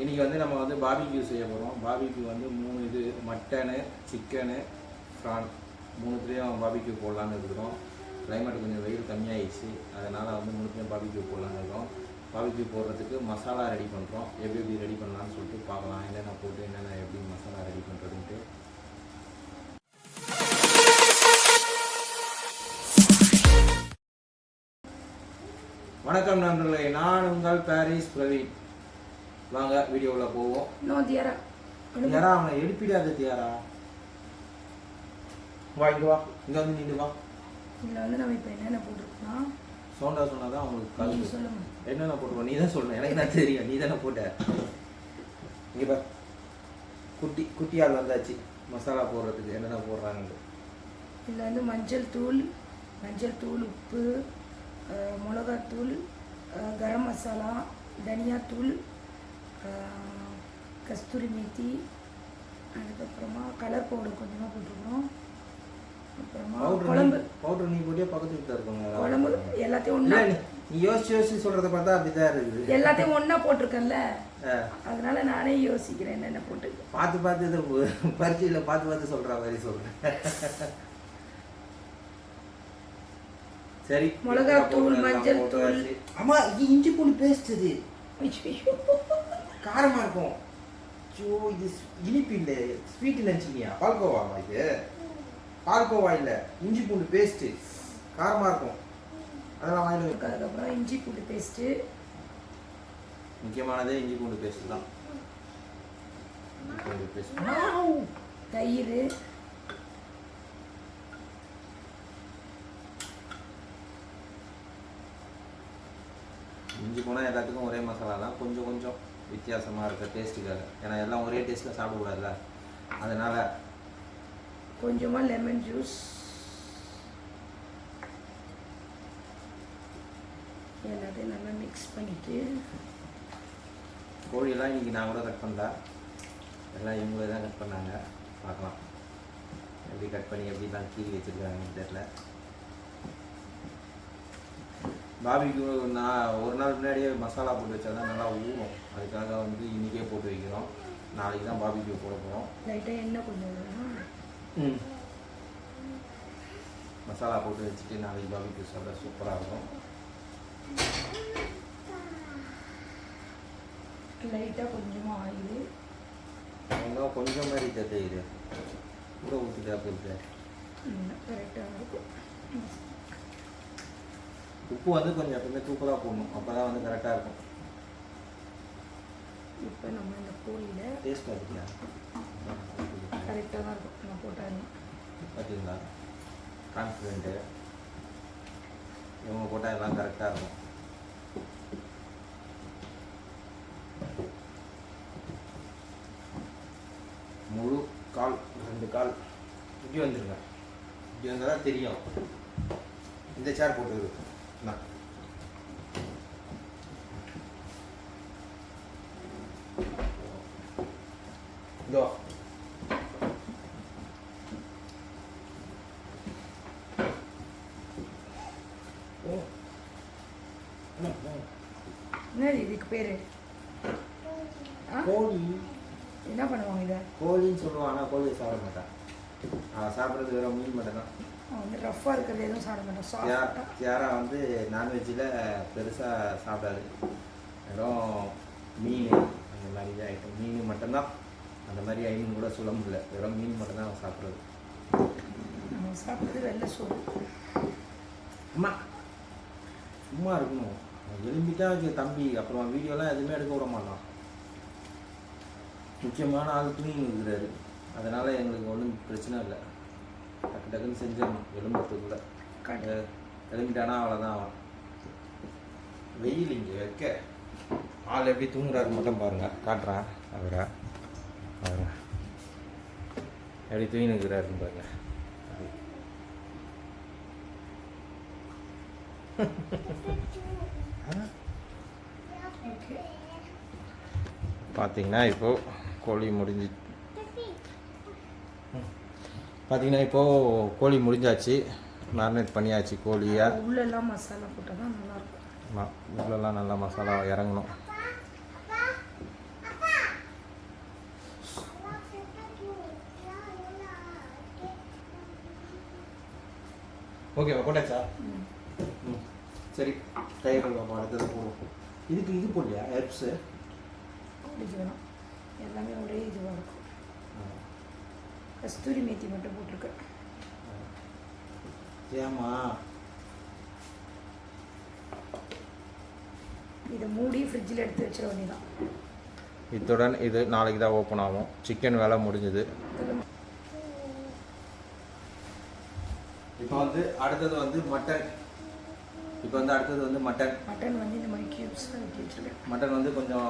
இன்றைக்கி வந்து நம்ம வந்து பார்பிக்யூ செய்ய போகிறோம். பார்பிக்யூ வந்து 3 இது மட்டனு, சிக்கனு, ப்ரான் 3த்துலேயும் பார்பிக்யூ போடலான்னு இருக்கிறோம். கிளைமேட் கொஞ்சம் வெயில் கம்மியாகிடுச்சு, அதனால் வந்து 3த்துலேயும் பார்பிக்யூ போடலான்னு இருக்கோம். பார்பிக்யூ போடுறதுக்கு மசாலா ரெடி பண்ணுறோம். எப்படி ரெடி பண்ணலான்னு சொல்லிட்டு பார்க்கலாம். என்னென்ன போட்டு என்னென்ன எப்படி மசாலா ரெடி பண்ணுறதுன்ட்டு. வணக்கம் நண்பர்களே, நான் உங்கள் பாரிஸ் பிரவீன். வாங்க வீடியோவில் போவோம். தியாரா அவனை எழுப்பிடாத தியாரா. வா இங்கே வா, இங்கே வந்து நின்று வா. இதில் வந்து நம்ம இப்போ என்னென்ன போட்டிருக்கோம் சவுண்டா சொன்னால் தான் அவங்களுக்கு கல்வி சொல்லுங்கள். என்னென்ன போட்டுருவோம் நீ தான் சொல்லணும், எனக்கு தான் தெரியும், நீ தானே போட்ட. இங்கே பார், குட்டியால் வந்தாச்சு மசாலா போடுறதுக்கு என்னென்ன போடுறாங்கன்னு. இதில் வந்து மஞ்சள் தூள், உப்பு, மிளகாத்தூள், கரம் மசாலா, தனியாத்தூள், கஸ்தூரி மேத்தி, அதுக்கப்புறமா கலர் பவுடர் கொஞ்சமாக போட்டுக்கிறோம். அப்புறமா குழம்பு பவுடர் நீ போட்டியா பக்கத்து வீட்டில் இருக்கவங்க குழம்பு எல்லாத்தையும் ஒன்றா நீ யோசிச்சு சொல்கிறத பார்த்தா அப்படிதான் இருக்குது. எல்லாத்தையும் ஒன்றா போட்டிருக்கேன்ல, அதனால நானே யோசிக்கிறேன் என்னென்ன போட்டு பார்த்து இது பரிச்சையில் பார்த்து சொல்கிற மாதிரி சொல்கிறேன். சரி, மிளகாத்தூள், மஞ்சள் தூள். ஆமா, இஞ்சி பூண்டு பேஸ்ட். இது காரமா இருக்கும். இது இனிப்பு இல்லை, ஸ்வீட் நினைச்சிங்க. பால்கோவா இது பால்கோவா இல்லை, இஞ்சி பூண்டு பேஸ்ட் காரமா இருக்கும். அதெல்லாம் வாங்கி. அதுக்கப்புறம் இஞ்சி பூண்டு பேஸ்ட்டு, முக்கியமானதே இஞ்சி பூண்டு பேஸ்ட் தான். தயிர், இஞ்சி போனால் எல்லாத்துக்கும் ஒரே மசாலா தான், கொஞ்சம் கொஞ்சம் வித்தியாசமாக இருக்க டேஸ்ட்டுக்காக. ஏன்னா எல்லாம் ஒரே டேஸ்ட்டில் சாப்பிடக்கூடாதுல்ல, அதனால் கொஞ்சமாக லெமன் ஜூஸ், எல்லாத்தையும் நல்லா மிக்ஸ் பண்ணிவிட்டு. கோழியெல்லாம் இன்றைக்கி நான் கூட கட் பண்ணல, எல்லாம் இவங்களே தான் கட் பண்ணாங்க. பார்க்கலாம் எப்படி கட் பண்ணி எப்படிலாம் கீழே வச்சுருக்காங்கன்னு தெரியல. பார்பிக்யூ நான் ஒரு நாள் முன்னாடியே மசாலா போட்டு வச்சா தான் நல்லா ஊறும். அதுக்காக வந்து இன்றைக்கே போட்டு வைக்கிறோம். நாளைக்கு தான் பார்பிக்யூ போட போகிறோம். லைட்டாக எண்ணெய் கொஞ்சம் மசாலா போட்டு வச்சுட்டு நாளைக்கு பார்பிக்யூ சாப்பிட சூப்பராக இருக்கும். லைட்டாக கொஞ்சமாக ஆயில், வெங்காயம் கொஞ்சம் மாதிரி தெரியுது, கூட ஊற்றிட்டா போயிட்டு கரெக்டாக இருக்கும். உப்பு வந்து கொஞ்சம் எப்பவுமே தூக்கலாக போடணும், அப்போ தான் வந்து கரெக்டாக இருக்கும். இப்போ நம்ம இந்த கோழியில் டேஸ்ட் பார்த்திங்களா? கரெக்டாக தான் இருக்கும். நான் போட்டாங்க பார்த்தீங்களா, கான்ஃபிடென்ட்டு. இவங்க போட்டால் எல்லாம் கரெக்டாக இருக்கும். முழு கால் 2 கால் இப்படி வந்துருங்க. இப்படி வந்தால் தான் தெரியும். இந்த சேர் போட்டு நான் இதோ என்ன இதுக்கு பேர்? கோழி. என்ன பண்ணுவாங்க இதை? கோழின்னு சொல்லுவான், ஆனால் கோழியை சாப்பிட மாட்டான். சாப்பிட்றது வேறு மீன் மட்டும் தான். வந்து ரஃப்பாக இருக்கிறது எதுவும் சாப்பிட மாட்டோம். தியாரா வந்து நான்வெஜ்ஜில் பெருசாக சாப்பிடாது. வெறும் மீன் அந்த மாதிரி தான் ஐட்டம். மீன் மட்டும்தான். அந்த மாதிரி ஐட்டம் கூட சொல்ல முடியல, வெறும் மீன் மட்டும்தான் அவன் சாப்பிட்றது. நம்ம சாப்பிட்றது வெள்ளை சோறு. அம்மா சும்மா இருக்கணும், எலும்பிட்டா தம்பி. அப்புறம் வீடியோலாம் எதுவுமே எடுக்க விட மாட்டான். முக்கியமான ஆள் தூங்கி இருக்கிறாரு, அதனால் எங்களுக்கு ஒன்றும் பிரச்சனை இல்லை. டக்கு டக்குன்னு செஞ்சிடணும். எலும்புறதுக்குள்ள எலும்பிட்டானா அவ்வளோதான். அவன் வெயில் இங்கே வைக்க ஆள் எப்படி தூங்குறாரு மட்டும் பாருங்கள், காட்டுறான். அவரா எப்படி தூங்கி நிற்கிறாருன்னு பாருங்க. பார்த்தீங்கன்னா இப்போது கோழி முடிஞ்சாச்சு. மேரினேட் பண்ணியாச்சு கோழியை. உள்ளெல்லாம் மசாலா போட்டால் தான் நல்லாயிருக்கும். உள்ளெல்லாம் நல்லா மசாலா இறங்கணும். ஓகேவா போட்டாச்சா? ம் சரி தயிர் பாப்பா அடுத்தது போடுவோம். இதுக்கு இது போடலையா ஹெர்ப்ஸு? குடிக்கலாம் எல்லாமே ஒரே இதுவாக இருக்கும். கஸ்தூரி மேத்தி மட்டும் போட்டிருக்கேன். ஏமா இதை மூடி ஃப்ரிட்ஜில் எடுத்து வச்சிட வேண்டியதான். இத்துடன் இது நாளைக்கு தான் ஓப்பன் ஆகும். சிக்கன் வேலை முடிஞ்சுது. இப்போ வந்து அடுத்தது வந்து மட்டன். மட்டன் வந்து இந்த மாதிரி கியூப்ஸில் வெட்டி வச்சுருக்கேன். மட்டன் வந்து கொஞ்சம்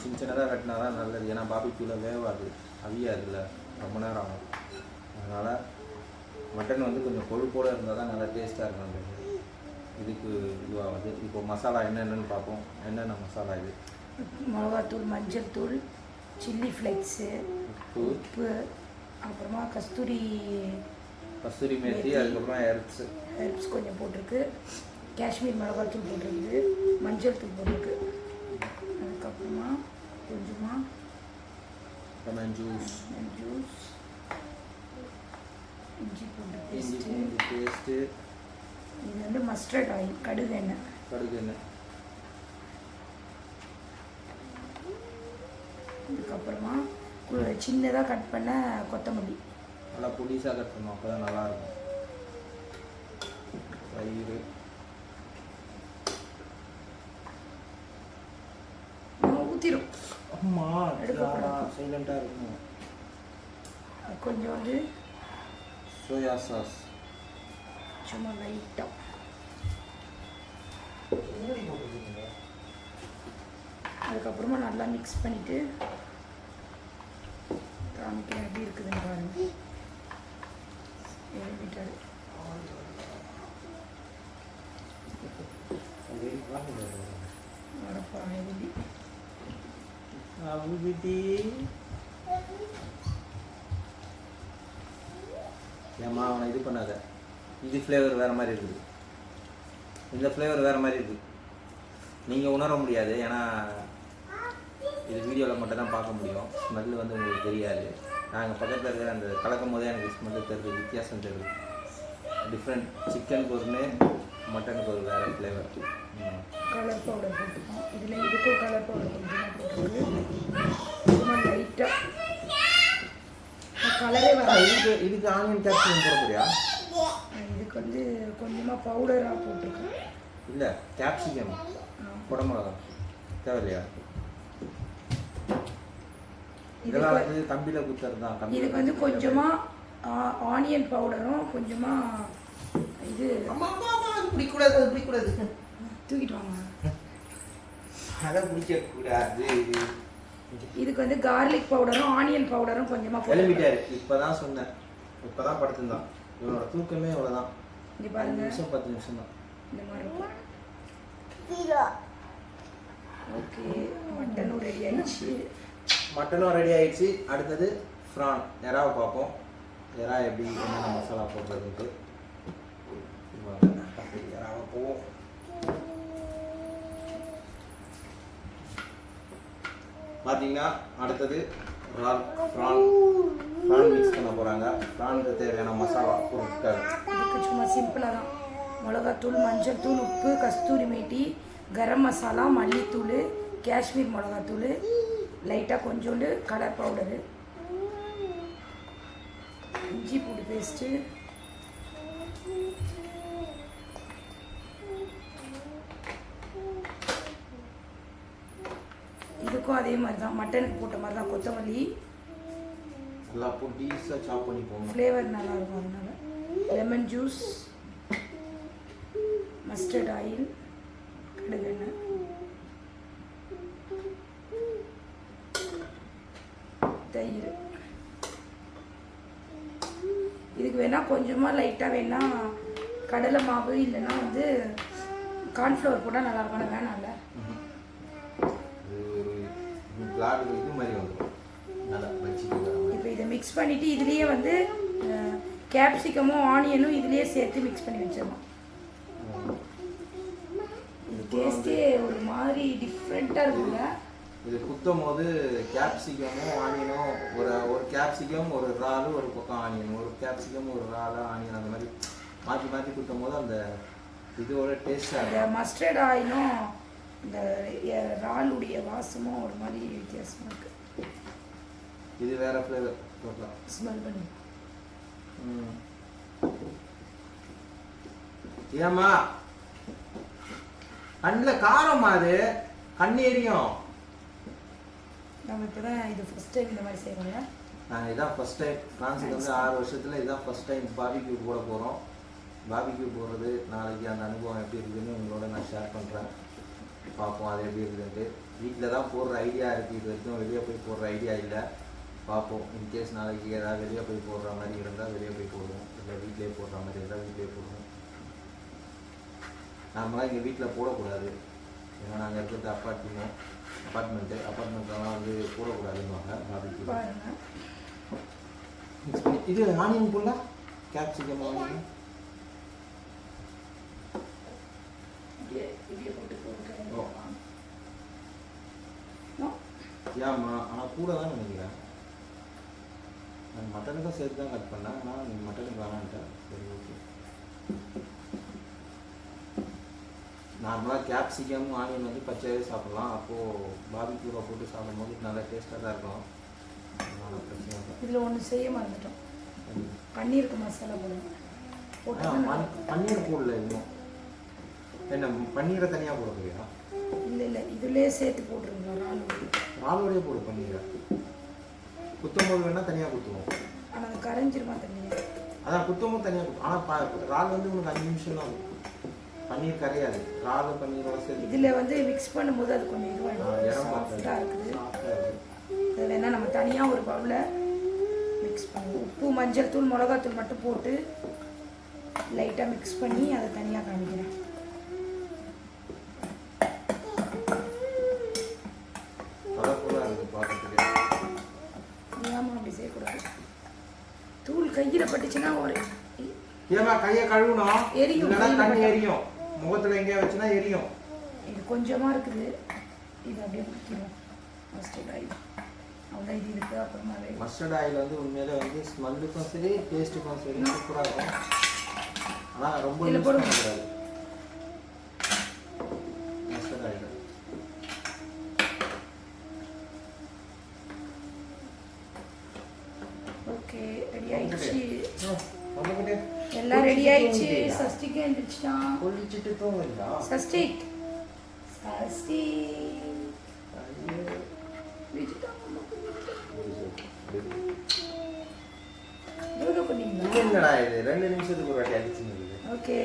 சின்ன சின்னதாக வெட்டினா தான் நல்லது. ஏன்னா பாபிக்யூவில் வேவாது, அவியாதுல ரொம்ப நேரம் ஆகும். அதனால் மட்டன் வந்து கொஞ்சம் கொழுப்போடு இருந்தால் தான் நல்லா டேஸ்ட்டாக இருக்கும். அந்த இதுக்கு இதுவாகுது. இப்போ மசாலா என்னென்னு பார்ப்போம். என்னென்ன மசாலா இது? மிளகாத்தூள், மஞ்சள் தூள், சில்லி ஃப்ளேக்ஸு, உப்பு, அப்புறமா கஸ்தூரி மேத்தி, அதுக்கப்புறம் ஹெர்ப்ஸ் கொஞ்சம் போட்டிருக்கு, காஷ்மீர் மிளகாத்தூள் போட்டிருக்கு, மஞ்சள் தூள் போட்டிருக்கு, அதுக்கப்புறமா கொஞ்சமாக லெமன் ஜூஸ், இஞ்சி பூண்டு பேஸ்ட்டு, இது வந்து மஸ்டர்ட் ஆயில், கடுகு எண்ணெய், அதுக்கப்புறமா சின்னதாக கட் பண்ண கொத்தமல்லி, நல்லா புளிசாக கட் பண்ணுவோம். அப்போ தான் நல்லாயிருக்கும். தயிர் ஊற்றிடும். அம்மா சைலண்டாக இருக்கும். கொஞ்சம் வந்து சோயா சாஸ் சும்மா லைட்டாக. அதுக்கப்புறமா நல்லா மிக்ஸ் பண்ணிவிட்டு காமிக்கிறேன் எப்படி இருக்குதுன்னு பாருங்க. எழுதிட்டாரு. வரப்பா எழுதி ஏம்மா அவனை இது பண்ணாத. இது ஃப்ளேவர் வேறு மாதிரி இருக்குது, இந்த ஃப்ளேவர் வேறு மாதிரி இருக்குது. நீங்கள் உணர முடியாது, ஏன்னா இது வீடியோவில் மட்டும் தான் பார்க்க முடியும். ஸ்மெல்லு வந்து உங்களுக்கு தெரியாது. நாங்கள் பக்கத்தில் இருக்கிற அந்த கலக்கும் போதே எனக்கு ஸ்மெல்லு தெரியுது, வித்தியாசம் தெரியுது. டிஃப்ரெண்ட். சிக்கனுக்கு ஒன்று, மட்டனுக்கு ஒரு வேறு ஃப்ளேவர். கலர் பவுடர் போட்டுப்போம். இதில் இதுக்கும் கலர் பவுடர் கொஞ்சமாக போட்டுருக்கு. சும்மா லைட்டாக கலரே வர. இதுக்கு ஆனியன் கேப்சிகம் போட போறியா? இதுக்கு வந்து கொஞ்சமாக பவுடராக போட்டிருக்கேன். இல்லை கேப்சிகம் குடமிளகா தேவையில்லையா? இதெல்லாம் வந்து கம்பியில் குத்துறது தான். இதுக்கு வந்து கொஞ்சமாக ஆனியன் பவுடரும் கொஞ்சமாக இது பிடிக்கூடாது தூக்கிட்டு வாங்க. அதை பிடிக்கக்கூடாது. இதுக்கு வந்து கார்லிக் பவுடரும் ஆனியன் பவுடரும் கொஞ்சமாக கிளம்பிட்டாரு. இப்போ தான் சொன்னேன், இப்போ தான் படுத்துருந்தான். இவனோட தூக்கமே இவ்வளோதான். இங்கே பாருங்க, 10 நிமிஷம் தான் இந்த மாதிரி இருக்கும். ஓகே, மட்டனும் ரெடி ஆயிடுச்சு. அடுத்தது ஃப்ரான் எறாவை பார்ப்போம். எறா எப்படி என்னென்ன மசாலா போடுறதுன்ட்டு எறாவை போவோம். பார்த்தீங்கன்னா அடுத்தது ஃப்ரான் மிக்ஸ் பண்ண போகிறாங்க. ஃப்ரானுக்கு தேவையான மசாலா பொருட்கள் இதுக்கு சும்மா சிம்பிளாக தான் மிளகாத்தூள், மஞ்சள் தூள், உப்பு, கஸ்தூரி மேத்தி, கரம் மசாலா, மல்லித்தூள், காஷ்மீர் மிளகாத்தூள், லைட்டாக கொஞ்சோண்டு கலர் பவுடரு, இஞ்சி பூண்டு பேஸ்ட்டு, இதுக்கும் அதே மாதிரி தான் மட்டனுக்கு போட்ட மாதிரி தான் கொத்தமல்லி. எல்லாம் பொடிசாக சாப் பண்ணி போகணும், ஃப்ளேவர் நல்லாயிருக்கும். அதனால லெமன் ஜூஸ், மஸ்டர்ட் ஆயில், கடுகெண்ணெய், தயிர். இதுக்கு வேணால் கொஞ்சமாக லைட்டாக வேணால் கடலை மாவு இல்லைன்னா வந்து கார்ன்ஃப்ளவர் போட்டால் நல்லாயிருக்கும். ஆனால் வேணாம்ல, இது மாதிரி வந்துடும் நல்லா வச்சுட்டு. இப்போ இதை மிக்ஸ் பண்ணிவிட்டு இதுலேயே வந்து கேப்சிகமும் ஆனியனும் இதுலேயே சேர்த்து மிக்ஸ் பண்ணி வச்சிடணும். டேஸ்ட்டே ஒரு மாதிரி டிஃப்ரெண்ட்டாக இருக்குங்க. இது குத்தும் போது கேப்சிகமும் ஆனியனும் ஒரு கேப்சிகம், ஒரு இறாலு, ஒரு பக்கம் ஆனியன், ஒரு கேப்சிகம், ஒரு இறாலு, ஆனியன், அந்த மாதிரி மாற்றி மாற்றி குத்தும் போது அந்த இதோட டேஸ்டாக இந்த மஸ்டர்ட் ஆயிலும் இந்த இறாலுடைய வாசமும் ஒரு மாதிரி வித்தியாசமாக இருக்குது. இது வேற ஃப்ளேவர் போடலாம். ஸ்மெல் பண்ணி ஏமா கண்ணில் காரமா அது கண்ணு எரியும். நம்ம இப்போ தான் இது ஃபஸ்ட் டைம் இந்த மாதிரி செய்கிறோங்க. நாங்கள் இதான் ஃபஸ்ட் டைம் ஃப்ரான்ஸுக்கு வந்து 6 வருஷத்தில் இதான் ஃபஸ்ட் டைம் பாபிக்யூ போட போகிறோம். பாபிக்யூ போடுறது நாளைக்கு அந்த அனுபவம் எப்படி இருக்குதுன்னு உங்களோட நான் ஷேர் பண்ணுறேன். பார்ப்போம் அது எப்படி இருக்குதுன்ட்டு. வீட்டில் தான் போடுற ஐடியா இருக்குது, இது வரைக்கும் வெளியே போய் போடுற ஐடியா இல்லை. பார்ப்போம், இன்கேஸ் நாளைக்கு ஏதாவது வெளியே போய் போடுற மாதிரி இருந்தால் வெளியே போய் போடுவோம், இல்லை வீட்டிலே போடுற மாதிரி இருந்தால் வீட்டிலே போடுவோம். நார்மலாக இங்கே வீட்டில் போடக்கூடாது, ஏன்னா நாங்கள் இருக்கிறது அப்பார்ட்மெண்ட்லாம் வந்து போடக்கூடாதுன்னுவாங்க பாபிக்யூ. இது ஆனியன் புல்லா கேப்சிகம் ஆனியன் ஏம்மா, ஆனால் கூட தான் நினைக்கிறேன். நான் மட்டனுக்கும் சேர்த்து தான் கட் பண்ணேன், ஆனால் நீங்கள் மட்டனுக்கு வேணான்ட்டேன். சரி, ஓகே. நார்மலாக கேப்சிகம் ஆனியன் வந்து பச்சையாகவே சாப்பிட்லாம். அப்போது பாபிக்யூவில் போட்டு சாப்பிடும்போது நல்லா டேஸ்ட்டாக தான் இருக்கும். அதனால் பிரச்சனை இல்லை. இதில் ஒன்று செய்ய மறந்துட்டோம், பன்னீருக்கு மசாலா போடுங்க. பன்னீர் போடல இன்னும். என்ன பன்னீரை தனியாக போட போறியா? இல்லை இதுலேயே சேர்த்து போட்டுருங்க. ராலோடையே போடு பன்னீரை. குத்தும்போது வேணால் தனியாக குத்துவோம், ஆனால் அது கரைஞ்சிருமா தனியாக? அதான் குத்தும்போது தனியாக குத்தும். ஆனால் ரால் வந்து உனக்கு 5 நிமிஷம் தான் பன்னீர் கரையாது. ராலு பன்னீரோட சேர்த்து இதில் வந்து மிக்ஸ் பண்ணும்போது அது கொஞ்சம் இதுவாக சாஃப்டாக இருக்குது. அது வேணால் நம்ம தனியாக ஒரு பவுலில் மிக்ஸ் பண்ணுவோம். உப்பு, மஞ்சள் தூள், மிளகாத்தூள் மட்டும் போட்டு லைட்டாக மிக்ஸ் பண்ணி அதை தனியாக காமிக்கிறேன். ஏமா அப்படி செய்யக்கூடாது, தூள் கையில் பட்டுச்சுன்னா ஒரு ஏமா கையை கழுவணும், எரியும், கண்ணு எரியும், முகத்தில் எங்கேயா வச்சுன்னா எரியும். இது கொஞ்சமாக இருக்குது, இது அப்படியே பிடிக்கணும். மஸ்டர்ட் ஆயில் அவ்வளோ இது இருக்குது. அப்புறமா மஸ்டர்ட் ஆயில் வந்து உண்மையிலே வந்து ஸ்மெல்லுக்கும் சரி டேஸ்ட்டுக்கும் சரி சூப்பராக இருக்கும். ஆனால் ரொம்ப யூஸ் பண்ணக்கூடாது மஸ்டர்ட் ஆயில். ஓகே, ரெடி ஆயிடுச்சு. எல்லாம் ரெடி ஆயிடுச்சு. சஷ்டிக்கு எழுந்திரிச்சிட்டான். குளிச்சுட்டு தூங்குறீங்களா? சஷ்டிக் என்னடா இது 2 நிமிஷத்துக்கு ஒரு வாட்டி அடிச்சுன்னு. ஓகே,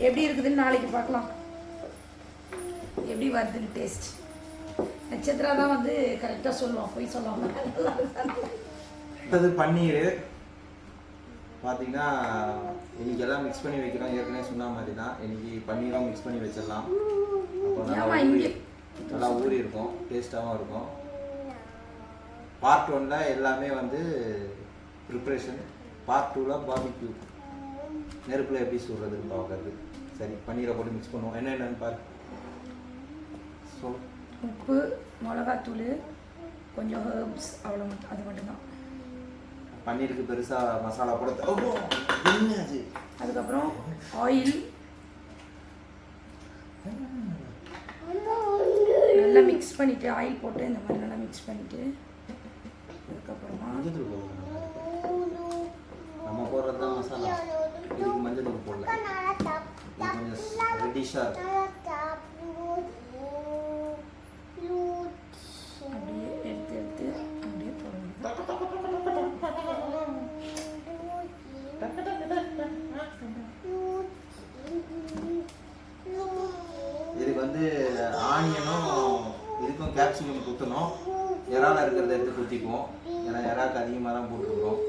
எப்படி இருக்குதுன்னு நாளைக்கு பார்க்கலாம். எப்படி வருதுன்னு டேஸ்ட். நட்சத்திரா தான் வந்து கரெக்டாக சொல்லுவான், போய் சொல்லுவாங்க. அடுத்தது பன்னீர் பார்த்தீங்கன்னா இன்னைக்கு எல்லாம் மிக்ஸ் பண்ணி வைக்கிறோம். ஏற்கனவே சொன்ன மாதிரி தான் இன்னைக்கு பன்னீரும் மிக்ஸ் பண்ணி வச்சிடலாம். அப்போ நல்லா ஊறி இருக்கும், டேஸ்ட்டாகவும் இருக்கும். பார்ட் 1ல எல்லாமே வந்து ப்ரிப்ரேஷன், பார்ட் 2ல பாபிக்யூ நெருப்பில் எப்படி சுடுறதுன்னு பார்க்கறது. சரி, பன்னீரை போட்டு மிக்ஸ் பண்ணுவோம். என்னென்னு பாரு. ஸோ உப்பு, மிளகாத்தூள், கொஞ்சம் ஹெர்ப்ஸ், அவ்வளோ மட்டும், அது மட்டும்தான். பன்னீருக்கு பெருசாக மசாலா போட என்னது. அதுக்கப்புறம் ஆயில் நல்லா மிக்ஸ் பண்ணிவிட்டு, ஆயில் போட்டு இந்த மாதிரி நல்லா மிக்ஸ் பண்ணிவிட்டு அதுக்கப்புறமா நம்ம போடுறது தான் மசாலா. இதுக்கு மஞ்சள் தூள் போடல, இது கொஞ்சம் ரெட்டிஷாக இருக்கும். அப்படியே எடுத்து அப்படியே போடணும். இதுக்கு வந்து ஆனியனும் இதுக்கும் கேப்சிகம் குத்தணும். இறால இருக்கிறத எடுத்து குத்திக்குவோம், ஏன்னா இறாக்கு அதிகமாக தான் போட்டுருக்கோம்.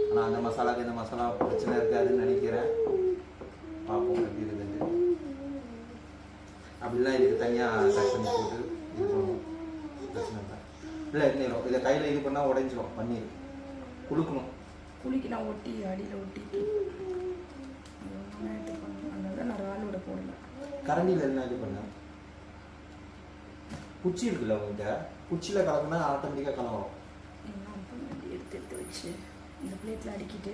ஆனால் அந்த மசாலாவுக்கு இந்த மசாலா பிரச்சனை இருக்காதுன்னு நினைக்கிறேன். பார்ப்போம் எப்படி இருக்குதுன்ட்டு. அப்படிலாம் இதுக்கு தனியாக கட் பண்ணி போட்டு இது பண்ணுவோம், பிரச்சனை இல்லை. இல்லை இன்னும் இதை கையில் இது பண்ணால் உடைஞ்சிடும். பன்னீர் குளுக்கணும், குளிக்கலாம், ஒட்டி அடியில் ஒட்டிட்டு இது பண்ணணும். அதனால நான் ராலோட போடல. கரண்டியில் என்ன இது பண்ணேன், குச்சி இருக்குல்ல உங்கள்கிட்ட, குச்சியில் கலக்குனா ஆட்டோமேட்டிக்காக கலவரும். எடுத்து வச்சு இந்த பிளேட்டில் அடிக்கிட்டு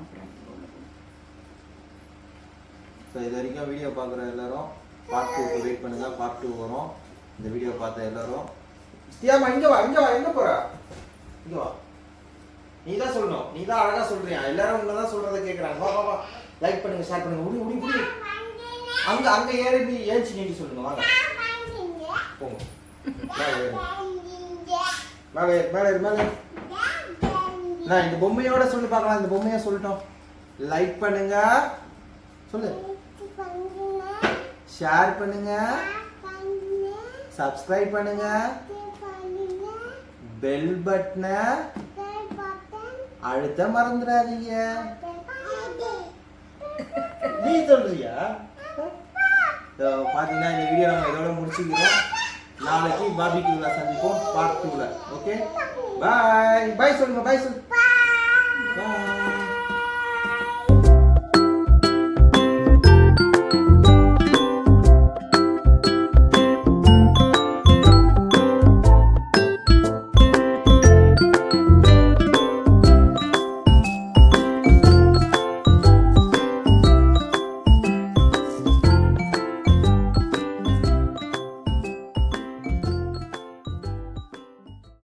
அப்புறம் ஸோ இது வரைக்கும் வீடியோ பார்க்குற எல்லாரும் பார்ட் 2 வெயிட் பண்ணுங்கள். பார்ட் 2 வரும். இந்த வீடியோ பார்த்த எல்லாரும் தியாமா இங்கே வா எங்கே போகிற? இங்கே வா. நீ தான் சொல்லணும். நீ தான் அழகாக சொல்கிறியா? எல்லாரும் உங்களை தான் சொல்கிறத கேட்குறாங்க. வா வா வா. லைக் பண்ணுங்கள், ஷேர் பண்ணுங்கள். உடி அங்கே ஏறிச்சு நீட்டி சொல்லுங்க. வாங்க போங்க. மேலே நான் இந்த பொம்மையோட சொல்லி பார்க்கலாம். இந்த பொம்மையை சொல்லட்டும். லைக் பண்ணுங்க, சொல்லு, ஷேர் பண்ணுங்க, சப்ஸ்கிரைப் பண்ணுங்க, பெல் பட்டனை அழுத்த மறந்துடாதீங்க. நீ சொல்றியா? பாத்தீங்கன்னா இந்த வீடியோ நம்ம இதோட முடிச்சுக்கிறோம். நாளைக்கு பார்பிக்யூல சந்திப்போம் பார்ட் 2ல. ஓகே, பாய் சொல்லுங்க.